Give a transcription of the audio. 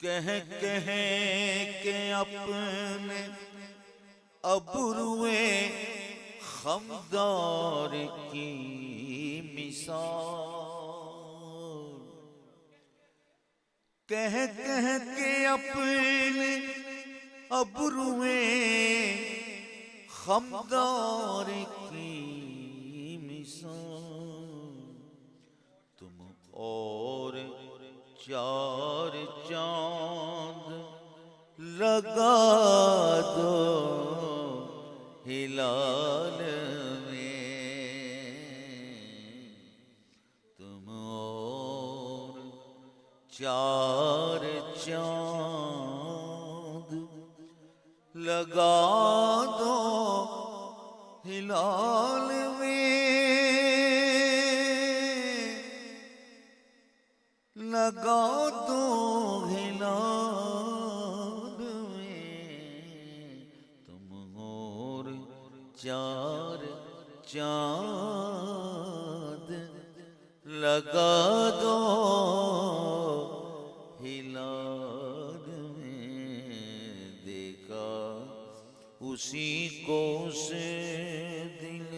کہہ کے اپنے ابروئے خمدار کی مثال، کہہ کے اپنے ابروئے خمدار کی مثال، تم اور چار چاند لگا دو ہلال میں، تم اور چار چاند لگا دو ہلال میں، لگا دو ہلال میں، تم اور چار چاند لگا دو ہلال میں، دیکھا اسی کو سے دل